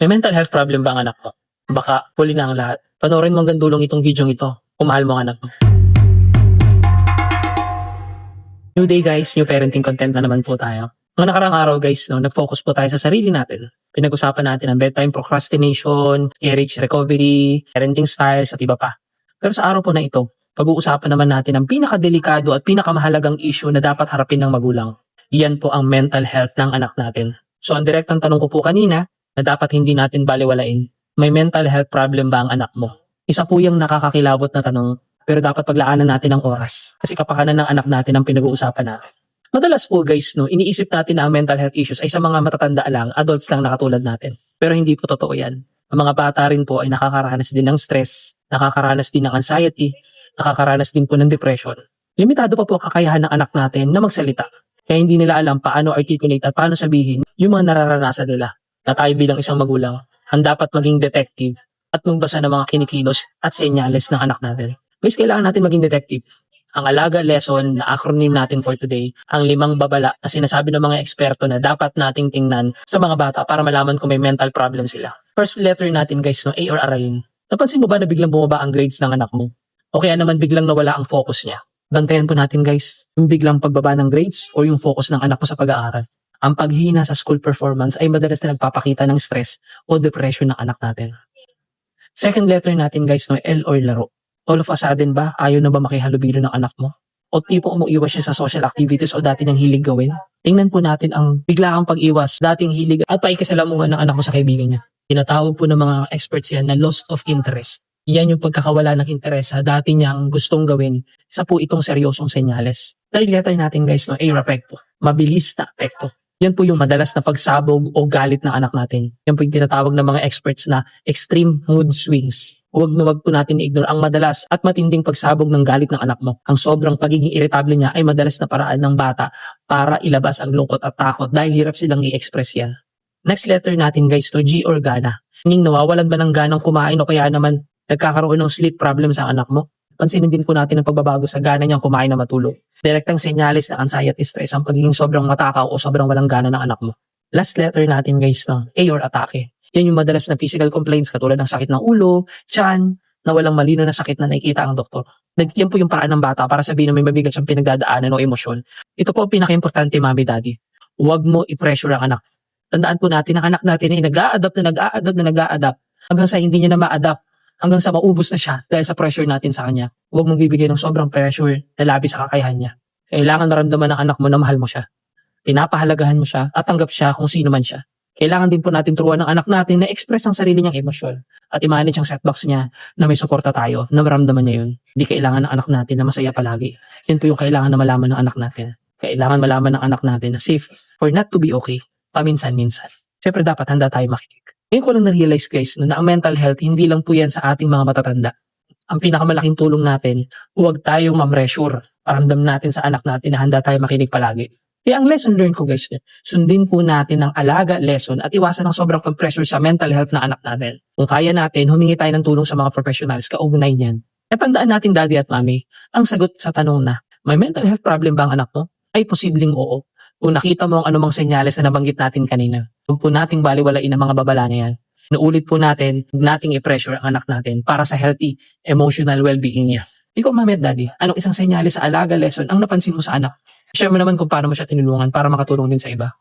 May mental health problem ba ang anak mo? Baka huli na ang lahat. Panoorin mo hanggang dulong itong video ito kung mahal mo ang anak mo. New day guys, new parenting content na naman po tayo. Mga nakarang araw guys, nag-focus po tayo sa sarili natin. Pinag-usapan natin ang bedtime procrastination, carriage recovery, parenting styles at iba pa. Pero sa araw po na ito, pag-uusapan naman natin ang pinakadelikado at pinakamahalagang issue na dapat harapin ng magulang. Iyan po ang mental health ng anak natin. So ang direktang tanong ko po kanina, na dapat hindi natin baliwalain, may mental health problem ba ang anak mo? Isa po yung nakakakilabot na tanong, pero dapat paglaanan natin ang oras. Kasi kapakanan ng anak natin ang pinag-uusapan natin. Madalas po guys, iniisip natin na ang mental health issues ay sa mga matatanda lang, adults lang na katulad natin. Pero hindi po totoo yan. Ang mga bata rin po ay nakakaranas din ng stress, nakakaranas din ng anxiety, nakakaranas din po ng depression. Limitado pa po ang kakayahan ng anak natin na magsalita. Kaya hindi nila alam paano articulate at paano sabihin yung mga nararanasan nila. Na tayo bilang isang magulang, ang dapat maging detective at magbasa ng mga kinikilos at senyales ng anak natin. Guys, kailangan natin maging detective. Ang alaga lesson na acronym natin for today, ang 5 babala na sinasabi ng mga eksperto na dapat nating tingnan sa mga bata para malaman kung may mental problem sila. First letter natin guys, A or aralin. Napansin mo ba na biglang bumaba ang grades ng anak mo? O kaya naman biglang nawala ang focus niya? Bantayan po natin guys, yung biglang pagbaba ng grades o yung focus ng anak mo sa pag-aaral. Ang paghina sa school performance ay madalas na nagpapakita ng stress o depression ng anak natin. Second letter natin guys, L or laro. All of a sudden ba, ayaw na ba makihalubilo ng anak mo? O tipo umuiwas siya sa social activities o dati niyang hilig gawin? Tingnan po natin ang biglaang pag-iwas, dating hilig at paikisalamuhan ng anak mo sa kaibigan niya. Tinatawag po ng mga experts yan na loss of interest. Yan yung pagkakawala ng interes sa dati niyang gustong gawin. Isa po itong seryosong senyales. Third letter natin guys, A rapekto. Mabilis na apekto. Yan po yung madalas na pagsabog o galit ng anak natin. Yan po yung tinatawag ng mga experts na extreme mood swings. Huwag na huwag po natin i-ignore ang madalas at matinding pagsabog ng galit ng anak mo. Ang sobrang pagiging irritable niya ay madalas na paraan ng bata para ilabas ang lungkot at takot dahil hirap silang i-express yan. Next letter natin guys, G or gana. Hining nawawalan ba ng ganang kumain o kaya naman nagkakaroon ng sleep problem sa anak mo? Pansinin din po natin ang pagbabago sa gana niyang kumain na matulog. Direktang senyales ng anxiety stress ang pagiging sobrang matakaw o sobrang walang gana ng anak mo. Last letter natin guys, A or atake. Yan yung madalas na physical complaints katulad ng sakit ng ulo, tiyan, na walang malino na sakit na nakikita ang doktor. Yan po yung paraan ng bata para sabihin na may mabigat siyang pinagdadaanan o emosyon. Ito po ang pinaka-importante, mami, daddy. Huwag mo i-pressure ang anak. Tandaan po natin, ang anak natin ay nag-a-adapt hanggang sa hindi niya na ma-adapt. Hanggang sa maubos na siya dahil sa pressure natin sa kanya. Huwag mong bibigay ng sobrang pressure na labis sa kakayahan niya. Kailangan maramdaman ng anak mo na mahal mo siya. Pinapahalagahan mo siya at tanggap siya kung sino man siya. Kailangan din po natin turuan ng anak natin na express ang sarili niyang emosyon at i-manage ang setbacks niya na may suporta tayo na maramdaman niya yun. Hindi kailangan ng anak natin na masaya palagi. Yan po yung kailangan na malaman ng anak natin. Kailangan malaman ng anak natin na safe for not to be okay paminsan-minsan. Siyempre dapat handa tayo makinig. Ngayon ko lang na-realize guys na ang mental health hindi lang po yan sa ating mga matatanda. Ang pinakamalaking tulong natin, huwag tayong ma-pressure. Paramdam natin sa anak natin na handa tayo makinig palagi. Kaya ang lesson learned ko guys, sundin po natin ang alaga lesson at iwasan ang sobrang pag-pressure sa mental health ng anak natin. Kung kaya natin, humingi tayo ng tulong sa mga professionals, kaugnay niyan. At tandaan natin daddy at mami, ang sagot sa tanong na, may mental health problem ba ang anak mo? Ay posibleng oo. Kung nakita mo ang anumang senyales na nabanggit natin kanina, huwag po nating baliwalain ang mga babala na yan. Naulit po natin, huwag nating i-pressure ang anak natin para sa healthy, emotional well-being niya. Ikaw, mami at daddy, anong isang senyales sa alaga lesson ang napansin mo sa anak? Share mo naman kung paano mo siya tinulungan para makatulong din sa iba.